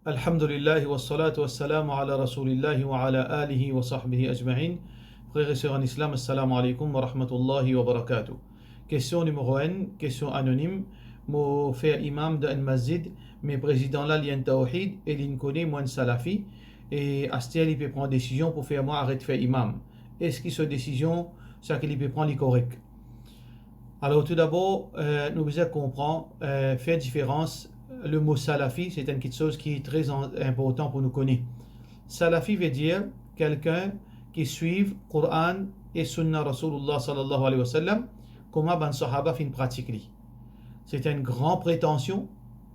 Alhamdulillah wa salatu wa salamu ala rasulillahi wa ala alihi wa sahbihi ajma'in. Frères et sœurs en islam, assalamu alaikum wa rahmatullahi wa barakatuh. Question numéro 1, question anonyme. Mo fait imam d'un masjid, mais président là, l'yen tawhid, et l'in connaît moins salafi, et Astel, il peut prendre décision pour faire moi arrêter de faire imam. Est-ce que cette décision, ça qu'il peut prendre, est correct? Alors tout d'abord, nous devons comprendre, faire différence. Le mot salafi, c'est une chose qui est très important pour nous connaître. Salafi veut dire quelqu'un qui suit Coran et Sunna Rasulullah sallallahu alayhi wa sallam, comment ban sahaba fin pratique. C'est une grande prétention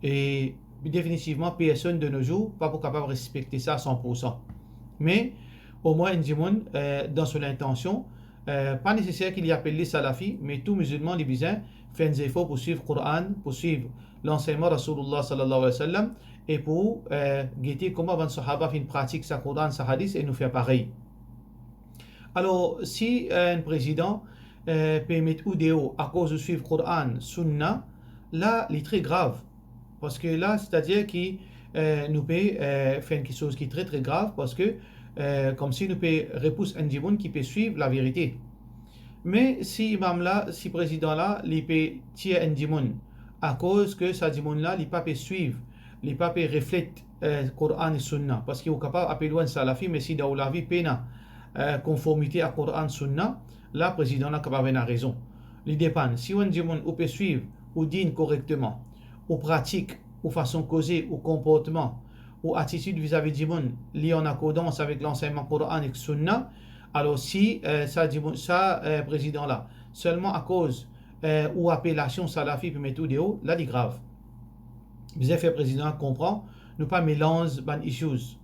et définitivement personne de nos jours pas capable de respecter ça à 100%. Mais au moins dans son intention, pas nécessaire qu'il y appelle les salafis, mais tout musulman les besoin fait des efforts pour suivre le Coran, pour suivre l'enseignement Rasulullah sallallahu alayhi wa sallam et pour guetter comment les sahaba fin pratique sa Coran, sa hadith et nous faire pareil. Alors si un président peut mettre UDO à cause de suivre Coran, Sunna, là il est très grave parce que là c'est-à-dire qu'il nous peut faire quelque chose qui est très très grave parce que comme si nous peut repousser un djimoun qui peut suivre la vérité. Mais si imam là, si président là, il peut tirer un djimoun à cause que sa djimoun là, il pas peut suivre, il pas peut refléter Coran et Sunna parce qu'il est capable d'appeler loin salafi, mais si dans la vie pena conformité à Coran Sunna, là président là capable avoir raison. Il dépend. Si un djimoun ou peut suivre ou dîne correctement, ou pratique, ou façon causer, ou comportement, ou attitude vis-à-vis du monde, lié en accordance avec l'enseignement Coran et Sunna, alors si ça président là, seulement à cause ou appellation salafi puis mettre tout de haut, là c'est grave. Vous avez fait président comprend, nous pas mélange ban issues.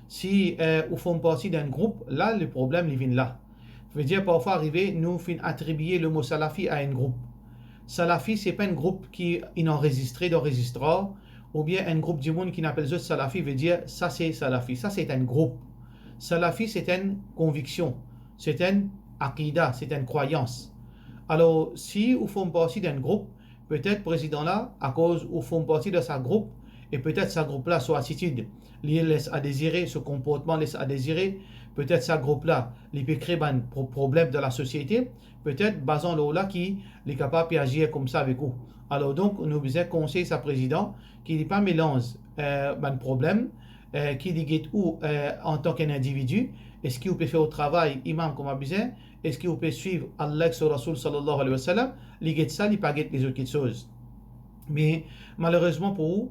Si nous faisons partie d'un groupe, là le problème il vient là. Ça veut dire parfois arriver nous fin attribuer le mot salafi à un groupe. Salafi c'est pas un groupe qui est enregistré d'enregistreur ou bien un groupe du monde qui n'appelle pas salafi veut dire ça c'est salafi, ça c'est un groupe. Salafi c'est une conviction, c'est une aqidah, c'est une croyance. Alors si vous faites partie d'un groupe, peut-être président là, à cause vous faites partie de sa groupe, et peut-être sa groupe là, son attitude, lui laisse à désirer, ce comportement laisse à désirer, peut-être sa groupe là, il peut créer un problème dans la société, peut-être basant le là qui est capable d'agir comme ça avec vous. Alors donc nous devons conseiller sa président qui n'est pas mélange un problème, qui dit où en tant qu'individu, est-ce qu'il peut faire au travail imam comme a besoin, est-ce qu'il peut suivre Allah sur Rasul sallallahu alayhi wa sallam, il ça, il pas les autres choses. Mais malheureusement pour vous,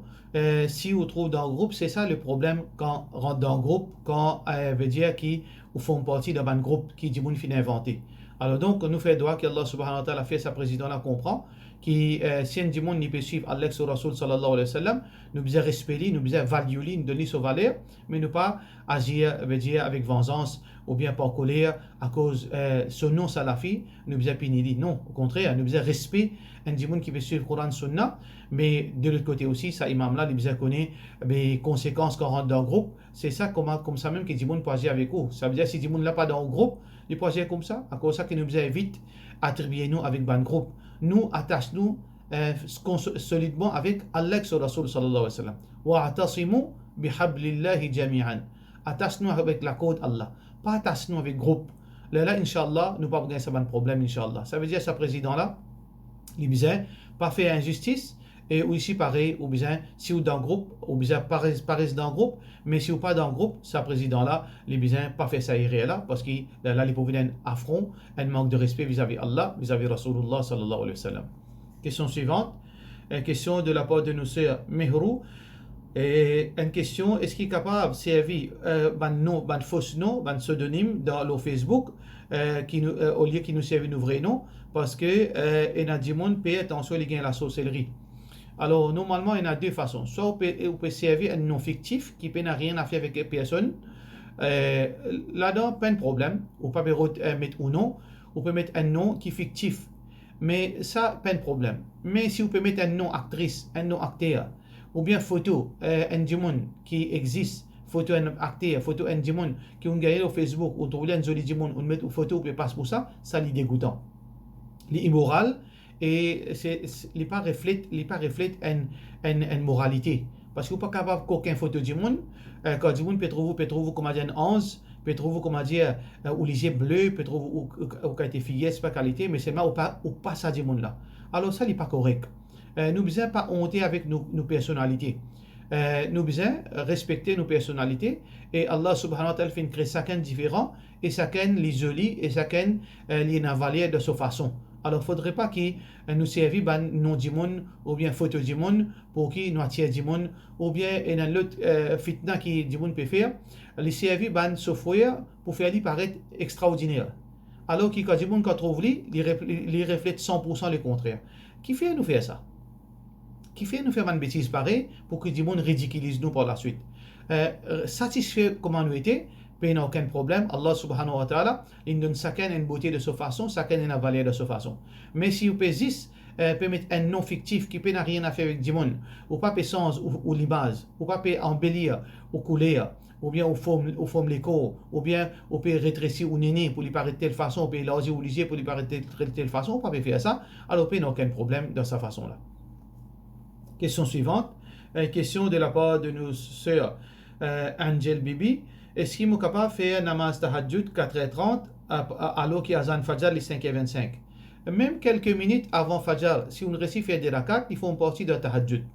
si vous trouvez dans le groupe, c'est ça le problème quand on rentre dans le groupe, quand veut dire qu'ils font partie d'un groupe qui dit qu'on finit inventé. Alors donc, nous faisons droit qu'Allah subhanahu wa ta'ala fait sa présidente là comprend qui si un monde ne peut suivre Allah sur Rasul sallallahu alayhi wa sallam, nous devons respecter, nous devons valuer, nous donner sa valeur, mais ne pas agir veut dire avec vengeance ou bien par colère à cause ce non salafi, nous devons punir. Non, au contraire, nous devons respect un monde qui peut suivre Coran Sunna, mais de l'autre côté aussi, ça imam là, il devons connaître les conséquences quand on rentre dans le groupe. C'est ça comme ça même que du monde peut agir avec vous. Ça veut dire si du monde là pas dans le groupe, il peut agir comme ça. À cause de ça que nous devons vite attribuer nous avec un groupe. Nous attachons solidement avec Allah sur Rasul sallallahu alayhi wa sallam. Wa'tasimu bihablillahi jami'an. Attachons-nous avec la code Allah. Pas attachons-nous avec groupe. Là, Inch'Allah, nous ne pouvons pas gagner un problème, Inch'Allah. Ça veut dire que ce président-là, il besoin pas faire injustice. Et aussi pareil, ou bien si vous dans le groupe, ou bien pas dans le groupe, mais si vous pas dans le groupe, ce président-là, il besoin pas faire ça là, parce que là, il peut venir un affront, un manque de respect vis-à-vis Allah, vis-à-vis Rasulullah sallallahu alayhi wa sallam. Question suivante, une question de la part de nos sœurs Mehrou. Et une question, est-ce qu'il est capable de servir un faux nom, un pseudonyme dans le Facebook, au lieu qu'il nous serve nos vrais noms, parce que il y a du monde qui paye attention à la sorcellerie. Alors, normalement, il y a deux façons. Soit on peut servir un nom fictif qui n'a rien à faire avec personne. Là-dedans, pas de problème. On peut mettre un nom. On peut mettre un nom qui est fictif. Mais ça, pas de problème. Mais si on peut mettre un nom actrice, un nom acteur, ou bien photo, un dimon qui existe, photo un acteur, photo un dimon qui ont gagné au Facebook, ou trouver un joli dimon, on met une photo, on passe pour ça, ça est dégoûtant. C'est immoral. Et il n'est pas reflète une moralité. Parce que vous pas capable qu'aucun photo du monde, quand du monde peut trouver comme dire 11, peut trouver comme dire ou les yeux bleus, peut trouver ou qualité fille, c'est pas qualité, mais seulement ou pas ça du monde là. Alors ça n'est pas correct. Nous besoin pas honter avec nos personnalités. Nous besoin respecter nos personnalités et Allah subhanahu wa ta'ala fait créer chacun différent et chacun les jolie et chacun les navalier de sa façon. Alors, il ne faudrait pas que nous servons ban nom du monde ou bien photo du monde pour qui nous attire du monde ou bien un autre fitna qui du monde peut faire, les servir ban software pour faire lui paraître extraordinaire. Alors que quand du monde trouve lui, il reflète 100% le contraire. Qui fait nous faire ça? Qui fait nous faire une bêtise pareille pour que du monde ridiculise nous par la suite? Satisfait comment nous était, il n'y a aucun problème. Allah subhanahu wa ta'ala, il donne chacun une beauté de sa façon, chacun une valeur de sa façon. Mais si vous peut mettre un nom fictif qui n'a rien à faire avec du monde, ou pas sens ou l'image, ou pas embellir ou couler, ou bien au forme l'écho, ou bien on peut rétrécir ou néné pour lui paraître de telle façon, on peut élargir ou liger pour lui paraître de telle façon, on peut faire ça, alors il n'y a aucun problème dans sa façon-là. Question suivante, question de la part de nos sœurs Angel Bibi. Est-ce qu'il est capable de faire namaz tahajjud 4h30 alors qu'il y a Azan Fajr les 5h25? Même quelques minutes avant Fajr, si on réussit faire des rakats, il faut une partie de tahajjud.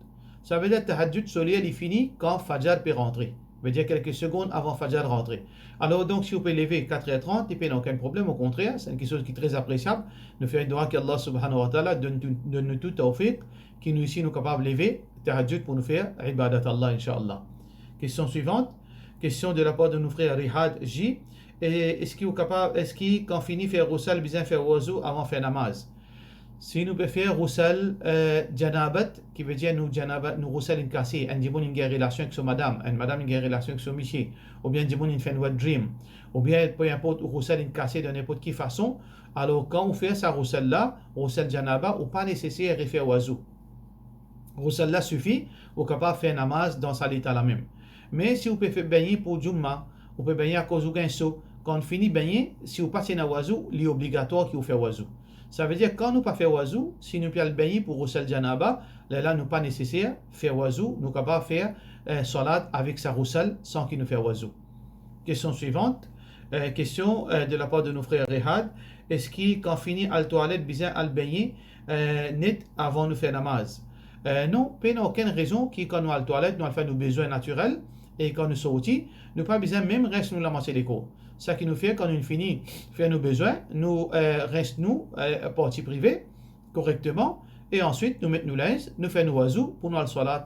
Ça veut dire que tahajjud soleil est fini quand Fajr peut rentrer. Ça veut dire quelques secondes avant Fajr rentrer. Alors donc si vous pouvez lever 4h30, il n'y a aucun problème, au contraire, c'est quelque chose qui est très appréciable. Nous faisons une doua qu'Allah subhanahu wa ta'ala donne tout tawfiq, qui nous ici nous capables de lever tahajjud pour nous faire ibadat Allah, Inch'Allah. Question suivante. Question de la part de nos frères Rihad J. Est-ce qu'il quand finit faire roussal, bien faire oiseau avant faire namaz? Si nous pouvons faire roussal janabat, qui veut dire nous roussal une cassé, un dimon une relation avec son madame, une madame une relation avec son monsieur, ou bien dimon une fait une dream, ou bien peu importe roussal une cassé de n'importe quelle façon, alors quand on fait ça roussal là, roussal janaba, ou pas nécessaire de faire oiseau. Roussal là suffit, ou capable de faire namaz dans sa l'état la même. Mais si vous pouvez faire baigner pour Jumma, vous pouvez baigner à cause du gainso. Quand on finit de baigner, si vous passez dans oiseau, il est obligatoire qu'il vous fait oiseau. Ça veut dire que quand nous pas faire oiseau, si nous pouvons baigner pour Roussel Janaba, là nous pas nécessaire faire oiseau, nous capable faire salat avec sa roussel sans qu'il nous fait oiseau. Question suivante. Question de la part de nos frères Rehad. Est-ce qu'il quand finit à la toilette, bien à le baigner net avant de faire namaz? Non, il n'y a aucune raison qui quand nous à la toilette, nous allons faire nos besoins naturels. Et quand nous sortons, nous pas besoin même reste nous lamasser les cours. Ça qui nous fait quand nous finissons faire nos besoins, nous reste nous partie privée correctement et ensuite nous mettons nos linges, nous faisons nos oiseaux pour nous aller salat.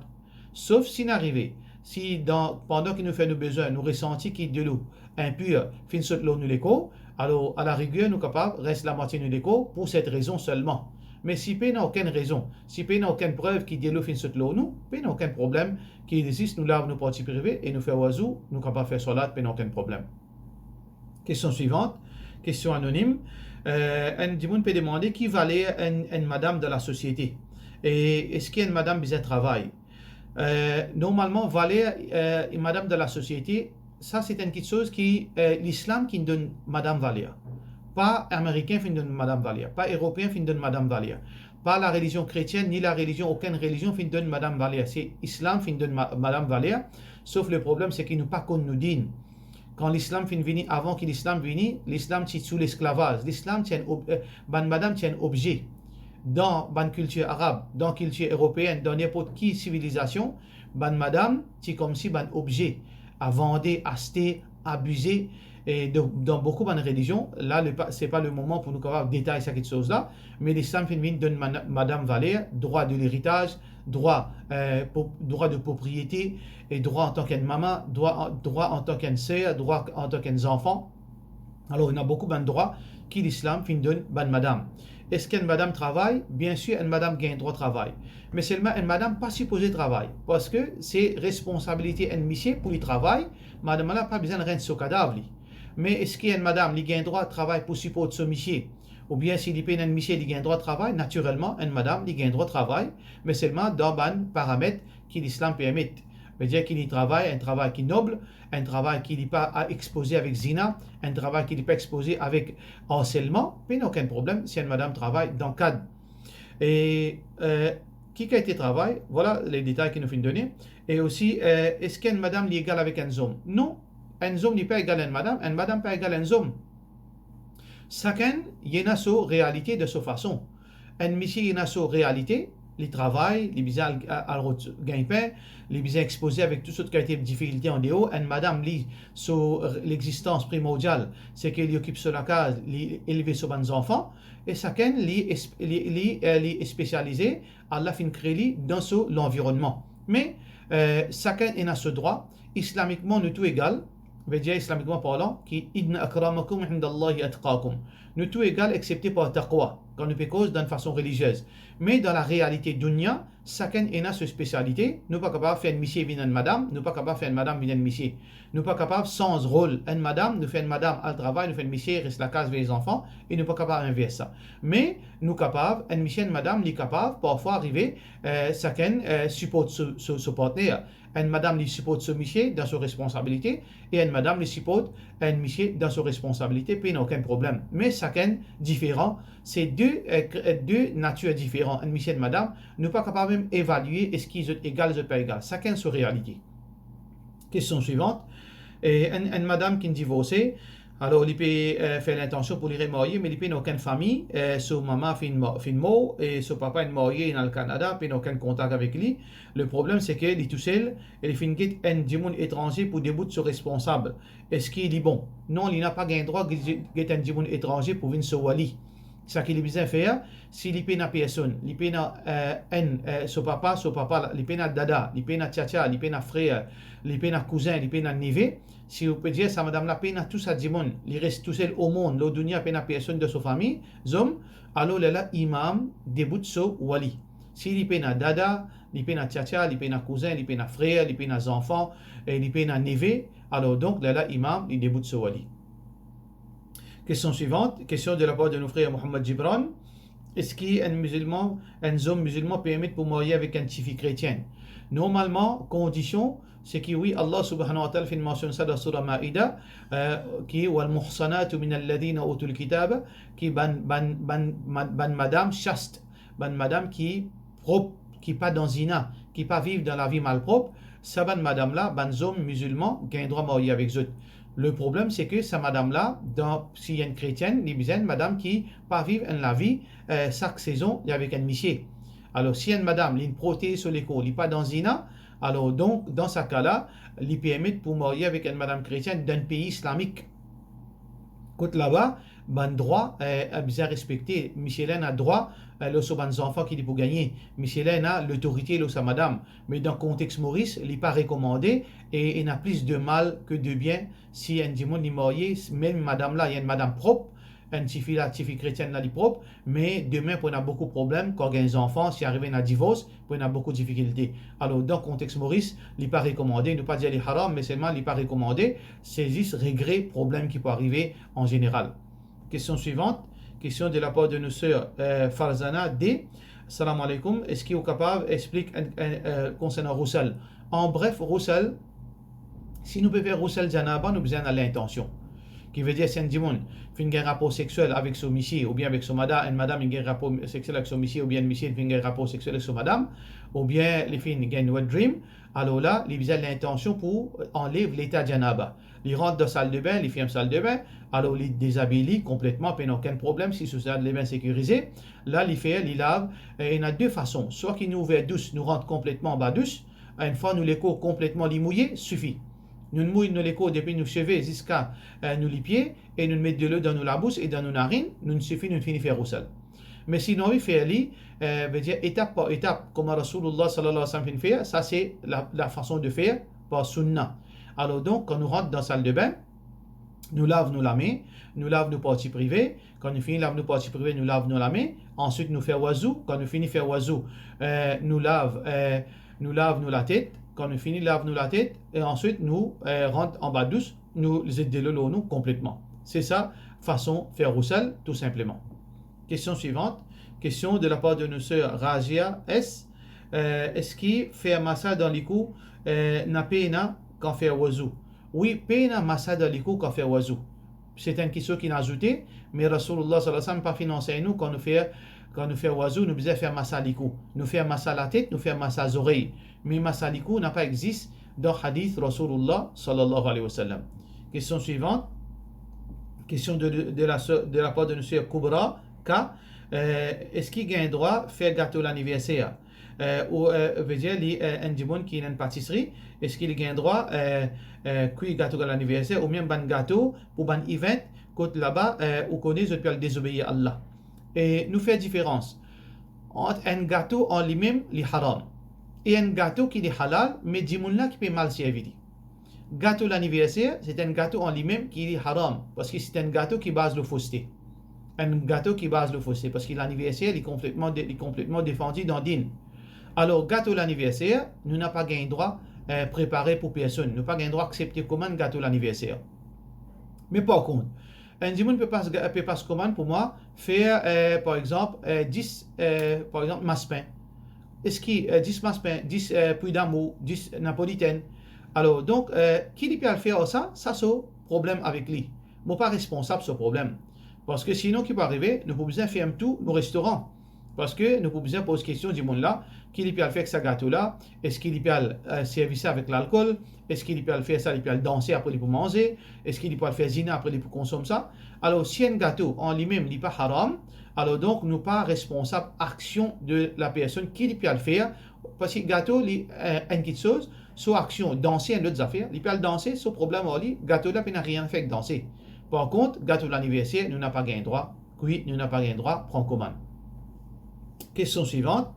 Sauf si n'arrive, si pendant que nous faisons nos besoins, nous ressentons qu'il y a de l'eau impure, fin saute l'eau nous l'écho, alors à la rigueur nous capables reste la moitié nous l'écho pour cette raison seulement. Mais si il n'y a aucune raison, si il n'y a aucune preuve qui dit l'eau fin saute l'eau nous, il n'y a aucun problème qui existe, nous lavons nos parties privées et nous faisons oiseau, nous capables faire salat, il n'y a aucun problème. Question suivante, question anonyme. Un monde peut demander qui valait une madame de la société. Et est-ce qu'il y a une madame qui travaille? Normalement, valer une madame de la société, ça c'est une petite chose qui l'islam qui donne madame valia. Pas américain qui donne madame valia, pas européen qui donne madame valia. Pas la religion chrétienne ni la religion, aucune religion qui donne madame valia. C'est l'islam qui donne madame valia. Sauf le problème c'est qu'il nous pas qu'on nous dîne. Quand l'islam fin venu, avant que l'islam vienne, l'islam tient sous l'esclavage. L'islam tient, madame tient objet. Dans la culture arabe, dans la culture européenne, dans n'importe quelle civilisation, madame tient comme si objet à vendre, acheter, abuser. Et dans beaucoup de religions, là, ce n'est pas le moment pour nous détailler cette chose-là, mais l'islam fin venu donne madame valeur, droit de l'héritage, droit de propriété, et droit en tant qu'une maman, droit en tant qu'une sœur, droit en tant qu'un enfant. Alors, il y a beaucoup de droits qui l'islam fin donne madame. Est-ce qu'une madame travaille? Bien sûr, une madame gagne droit de travail. Mais seulement une madame pas supposée travailler. Parce que c'est responsabilité d'un monsieur pour le travail. Madame n'a pas besoin de rendre son cadavre. Mais est-ce qu'il y a une madame qui gagne droit de travail pour supporter son monsieur? Ou bien s'il paye un monsieur qui gagne droit de travail, naturellement, une madame qui gagne droit de travail, mais seulement dans un paramètre qui l'islam permet. C'est-à-dire qu'il y travaille un travail qui est noble, un travail qui n'est pas exposé avec zina, un travail qui n'est pas exposé avec harcèlement, mais il n'y a aucun problème si une madame travaille dans le cadre. Et qui a été travail, voilà les détails qu'il nous fait donner. Et aussi, est-ce qu'une madame est égale avec un homme? Non, un homme n'est pas égal à une madame pas égal à un homme. Chacun, il y a une réalité de sa façon. Un monsieur, il y a une réalité, les travail, les bizarres à gagne-pain, les bizarres exposés avec toutes sortes de difficultés en dehors. Une madame, sur l'existence primordiale, c'est qu'elle occupe sur la case, élever ses bons enfants, et chacun, est spécialisé à la fin créer dans l'environnement. Mais chacun a ce droit, islamiquement, nous tout égal, veut dire islamiquement parlant, qui idna akramakum indallahi atqakum. Nous tout égal excepté par taqwa, quand nous pécons d'une façon religieuse. Mais dans la réalité dunya, chacun a sa spécialité. Nous pas capable de faire une monsieur vient une madame, nous pas capable de faire une madame vient une monsieur. Nous pas capable sans rôle une madame, nous fait une madame à travail, nous fait une monsieur reste la case avec les enfants et nous pas capable d'inverser ça. Mais nous capable, une monsieur une madame, nous capable parfois arriver chacun supporte ce partenaire. Une madame lui supporte ce monsieur dans ses responsabilités et une madame lui supporte un monsieur dans ses responsabilités, puis il n'y a aucun problème. Mais chacun différent, c'est deux natures différentes. Un monsieur et une madame, nous pas capable même évaluer est-ce qu'ils sont égaux ou pas égaux. Chacun sa réalité. Question suivante. Et une madame qui est divorcée, alors il peut faire l'intention pour les remarier, mais il peut n'a aucune famille. Son maman fait une mort et son papa est marié dans le Canada, puis il n'a aucun contact avec lui. Le problème, c'est qu'il est tout seul et il fait un diamond étranger pour débouter sur responsable. Est-ce qu'il est bon? Non, il n'a pas le droit de un diamond étranger pour venir sur Wali. Ce qu'il est besoin de faire, s'il peut n'a personne, il peut n'a son papa, il peut n'a dada, il peut n'a tchatcha, il peut n'a frère, il peut n'a cousin, il peut n'a neveu. Si vous pouvez dire, ça madame la peine à tout ça diamond, il reste tout seul au monde, l'autre dunia peine à personne de sa famille, zom, alors là, imam déboute sur wali. S'il peine à dada, il peine à tchatcha, il peine à cousin, il peine à frère, il peine à enfant, il peine à neveu, alors donc là, imam, il déboute sur wali. Question suivante, question de la part de nos frères Mohamed Gibran. Est-ce qu'un musulman, un homme musulman permet pour marier avec un fille chrétienne? Normalement, condition, c'est que oui, Allah subhanahu wa ta'ala fait une mention ça dans Surah Maïda, qui est wal muhsanatu min alladhina utul kitab, qui ban madame chaste, ban madame qui propre, qui pas dans zina, qui pas vivre dans la vie malpropre, ça ban madame là, ban homme musulman, qui a un droit de marier avec eux. Le problème, c'est que sa madame-là, s'il y a une chrétienne, il y a une madame qui pas vivre en la vie chaque saison avec un monsieur. Alors, si une madame, il protège sur l'école, il n'est pas dans zina, alors donc, dans ce cas-là, il permet pour marier avec une madame chrétienne d'un pays islamique. Côte là-bas, ben droit a bien respecté. Michelin a droit le sur les enfants qui pour gagner. Michelin a l'autorité de sa madame. Mais dans le contexte Maurice, il n'est pas recommandé et il a plus de mal que de bien si un dimanche est marié, même madame là, il y a une madame propre. Une fille chrétienne là, propre, mais demain, pour y a beaucoup de problèmes, quand il y a des enfants, si arrive à un divorce, pour y a beaucoup de difficultés. Alors, dans le contexte Maurice, il n'est pas recommandé, ne pas dire les haram, mais seulement il n'est pas recommandé, c'est juste regret, problème qui peut arriver en général. Question suivante, question de la part de nos sœurs Farzana D. Salam alaikum, est-ce qu'il est capable d'expliquer concernant Roussel? En bref, Roussel, si nous pouvons faire Roussel Janaba, nous besoin de l'intention. Qui veut dire, si un dimanche fait un rapport sexuel avec son monsieur, ou bien avec son madame, une madame fait un rapport sexuel avec son monsieur, ou bien un monsieur fait un rapport sexuel avec son madame, ou bien les filles ont un wet dream, alors là, ils ont l'intention pour enlever l'état janaba. Ils rentrent dans la salle de bain, ils ferment la salle de bain, alors ils déshabillent complètement, puis il n'y a aucun problème si c'est salle de bain sécurisée. Là, ils lavent, et il y a deux façons. Soit qu'ils nous ouvrent douce, nous rentrent complètement en bas douce, une fois nous les cours complètement les mouiller, suffit. Nous mouillons les côtes depuis nos cheveux jusqu'à nos pieds et nous mettons de l'eau dans la bouche et dans nos narines. Nous suffit, nous finissons faire roussel. Mais sinon, il fait veut dire étape par étape, comme Rasulullah sallallahu alayhi wa sallam fait, ça c'est la façon de faire par sunnah. Alors donc, quand nous rentrons dans la salle de bain, nous lavons la main, nous lavons nos parties privées. Quand nous finissons laver nos parties privées, nous lavons la main. Ensuite, nous faisons oiseau. Quand nous finissons faire oiseau, nous lavons la tête. Quand nous finissons, lave-nous la tête et ensuite nous rentrons en bas douce, nous les déloulons nous complètement. C'est ça, façon faire roussel, tout simplement. Question suivante, question de la part de nos sœurs Rajia S. Est-ce qu'il fait un massage dans les coups n'a pas quand fait oiseau? Oui, pas un massage dans les coups quand fait oiseau. C'est une question qu'il a ajouté, mais Rasulullah sallallahu alayhi wa sallam pas financé nous quand nous fait quand nous faisons oiseau, nous faisons faire masalikou. Nous faisons massa la tête, nous faisons massa les oreilles. Mais masalikou n'a pas existé dans hadith Rasulullah sallallahu alayhi wa sallam. Question suivante. Question de la part de M. Koubra K. Est-ce qu'il y a un droit de faire gâteau l'anniversaire ou veut dire un monde qui est une pâtisserie, est-ce qu'il y a un droit cuire gâteau l'anniversaire ou même un gâteau pour un event côté là-bas où connaît je peux désobéir à Allah. Et nous fait différence entre un gâteau en lui-même li haram et un gâteau qui est halal mais dimoun qui peut mal servir. Gâteau l'anniversaire, c'est un gâteau en lui-même qui est haram parce que c'est un gâteau qui base le fausseté. Un gâteau qui base le fausseté parce que l'anniversaire est complètement défendu dans din. Alors, gâteau l'anniversaire, nous n'avons pas un droit préparé pour personne. Nous n'avons pas un droit accepter comme un gâteau l'anniversaire. Mais par contre, un dimanche peut pas commande pour moi faire par exemple 10 par exemple masse-pain. Est-ce qu'il 10 masse-pain, 10 puits d'amour, 10 napolitaines. Alors donc qui peut faire ça c'est problème avec lui. Moi pas responsable de ce problème. Parce que sinon qui peut arriver, nous pouvons besoin faire tout nos restaurants. Parce que nous pouvons besoin poser question du monde là, qui peut faire avec ce gâteau là, est-ce qu'il peut servir ça avec l'alcool, est-ce qu'il peut faire ça, il peut danser après pour manger, est-ce qu'il peut faire zina après pour consommer ça. Alors si un gâteau en lui-même n'est pas haram, alors donc nous pas responsable action de la personne qui peut le faire, parce que gâteau une petite chose, soit action danser une autre affaire, il peut danser, ce problème lui, gâteau là n'a rien fait que danser. Par contre, gâteau de l'anniversaire, nous n'avons pas gain droit, oui, nous n'avons pas gain droit, prend commande. Question suivante.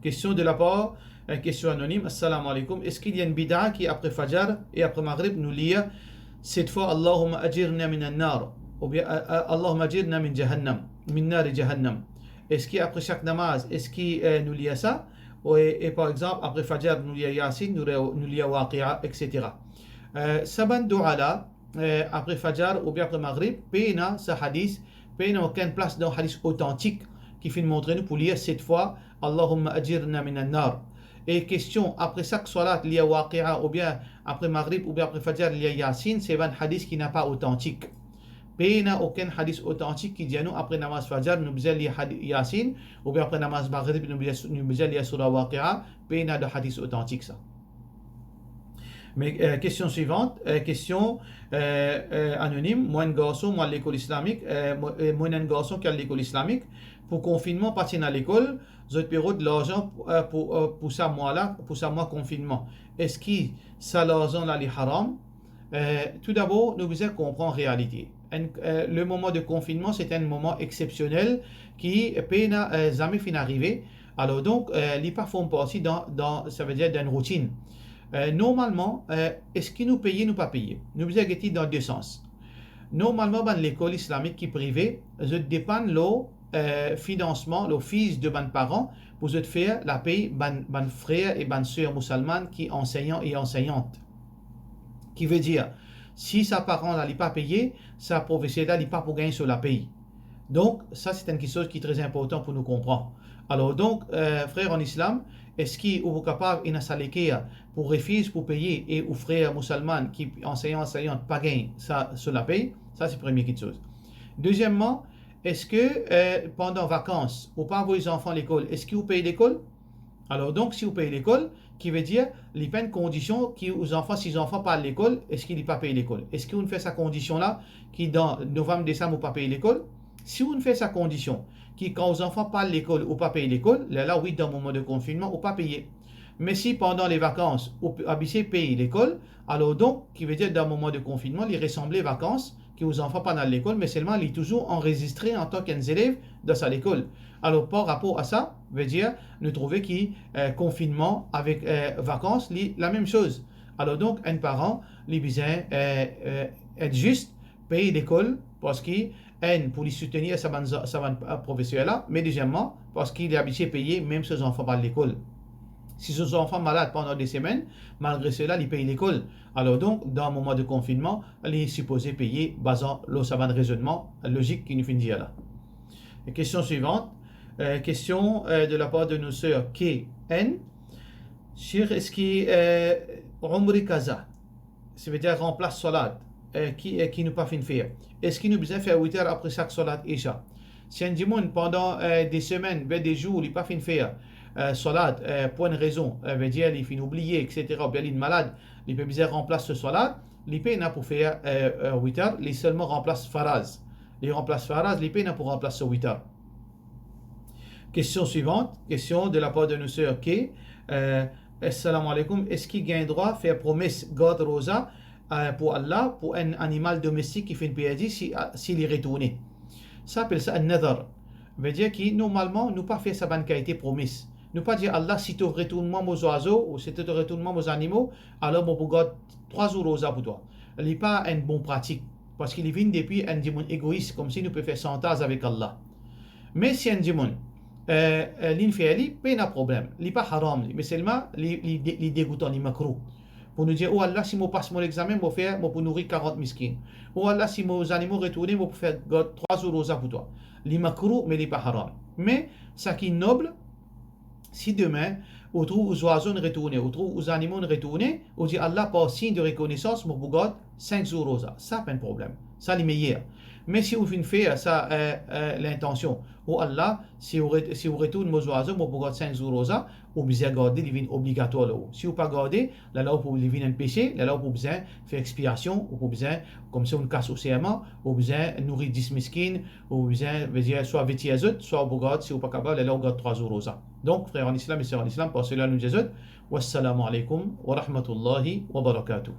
Question de la part, question anonyme. Assalamu alaikum. Est-ce qu'il y a une bid'a qui après Fajr et après Maghrib nous lit cette fois Allahumma ajirna min an-nar ou bien Allahumma ajirna min jahannam, min nar jahannam. Est-ce qu'après chaque namaz, est-ce qu'il nous lit ça et par exemple après Fajr nous lit Yasin, nous lit Waqi'a, etc. Saban dua là après Fajr ou bien après Maghrib, pena ce hadith, pena aucune place dans hadith authentique qui fait montrer nous pour lire cette fois Allahumma ajirna min an-nar. Et question après chaque salat liya waqi'a ou bien après Maghrib ou bien après Fajr liya Yasin, c'est un hadith qui n'a pas authentique. Il n'y a aucun hadith authentique qui dit nous après namaz Fajr nous besoin lire Yasin ou bien après namaz Maghrib nous besoin lire surah Waqi'a. Il y a de hadith authentique ça. Mais question suivante, question anonyme, moi un garçon, moi à l'école islamique, moi un garçon qui est à l'école islamique, pour confinement, partir à l'école, je période de l'argent pour ça mois là, pour ça mois confinement. Est-ce que ça l'argent là est haram? Tout d'abord, nous devons comprendre la réalité. Le moment de confinement, c'est un moment exceptionnel qui n'a jamais fini d'arriver. Alors donc, les pas font partie dans ça veut dire d'une routine. Normalement, est-ce que nous payons ou nous pas payer? Nous devons regarder dans deux sens. Normalement, dans l'école islamique qui est privée, je dépend le financement, le fils de mes parents pour je faire la paye ban frères et ban sœurs musulmanes qui enseignants et enseignantes. Qui veut dire, si sa parent n'est pas payé, sa professeur n'est pas pour gagner sur la paye. Donc, ça c'est quelque chose qui est très important pour nous comprendre. Alors donc, frères en islam, est-ce qu'ils sont capables de s'alléquer pour refuser pour payer et aux frères musulmans qui enseignantes pas gagner ça sur la paye? Ça c'est la première chose. Deuxièmement, est-ce que pendant vacances, ou pas envoyer les enfants à l'école, est-ce que vous payez l'école? Alors donc, si vous payez l'école, qui veut dire les peines conditions qui aux enfants, si les enfants parlent à l'école, est-ce qu'ils ne pas payer l'école? Est-ce que vous ne faites sa condition là, qui dans novembre, décembre, vous ne pas payer l'école? Si vous ne faites sa condition, qui quand aux enfants parlent à l'école ou pas payer l'école, là oui, dans le moment de confinement, ou pas payer. Mais si pendant les vacances, vous habitez payer l'école, alors donc, qui veut dire dans le moment de confinement, il ressemble les vacances, qui aux enfants pas dans l'école, mais seulement il est toujours enregistré en tant qu'élève dans sa école. Alors par rapport à ça, veut dire nous trouver qui confinement avec vacances, la même chose. Alors donc un parent, les besoin être juste payer l'école parce qu'il pour lui soutenir sa professeur là, mais deuxièmement parce qu'il est habitué à payer même ses enfants par l'école. Si ses enfants malades pendant des semaines, malgré cela, ils payent l'école. Alors donc, dans un moment de confinement, il est supposé payer basant le savant raisonnement logique qui nous fait dire là. Et question suivante, question de la part de nos sœurs KN. Sur est-ce qui Umri Kaza, ça veut dire remplace salat, qui nous pas fin faire. Est-ce qu'il nous besoin faire 8 heures après chaque salat Isha? Si un monde pendant des semaines, des jours, il n'a pas fait faire salat pour une raison, veut dire il finit oublié, etc., ou bien il est malade, il peut bien remplacer ce salat, il peut pas pour faire 8 heures, il seulement remplace faraz. Il remplace faraz, il peut pas pour remplacer 8 heures. Question suivante, question de la part de nos sœurs qui Assalamu alaikum, est-ce qu'il gagne droit à faire promesse garde rosa pour Allah pour un animal domestique qui fait une pédie s'il est retourné? Ça s'appelle ça un nadar. Veut dire que normalement, nous pas faire sa bonne qualité promesse. Nous pas dire Allah, si tu retournes moi aux oiseaux ou si tu retournes moi aux animaux, alors mon garde 3 jours rosa pour toi. Ce n'est pas une bonne pratique parce qu'il vient depuis un démon égoïste comme si nous pouvons faire chantage avec Allah. Mais si un démon l'infidèle, pas de problème. Il n'est pas haram, mais seulement il dégoûtant, il macro. Pour nous dire, oh Allah, si je passe mon examen, je vais pour nourrir 40 miskins. Oh Allah, si mes animaux retournent, je vais faire 3 jours rosa pour toi. Il est macro, mais il n'est pas haram. Mais ce qui est noble, si demain, on trouve aux oiseaux retournés, on trouve aux animaux retournés, on dit Allah, par signe de reconnaissance, je vais 5 jours rosa. Ça, pas un problème. Ça, c'est meilleur. Mais si vous faites ça, l'intention, oh Allah, si vous retournez aux oiseaux, vous pouvez 5 jours rosa, vous pouvez garder, il est obligatoire. Si vous ne pas garder, là, vous pouvez un péché, là, vous pouvez faire expiation, vous pouvez, comme si on casse au serment, vous pouvez nourrir 10 miskines, vous pouvez soit vêtir les autres, soit vous gardez, si vous n'êtes pas capable, là, vous gardez 3 jours rosa. Donc, frères en islam et sœurs en islam, pour cela, nous disons, wassalamu alaikum wa rahmatullahi wa barakatuh.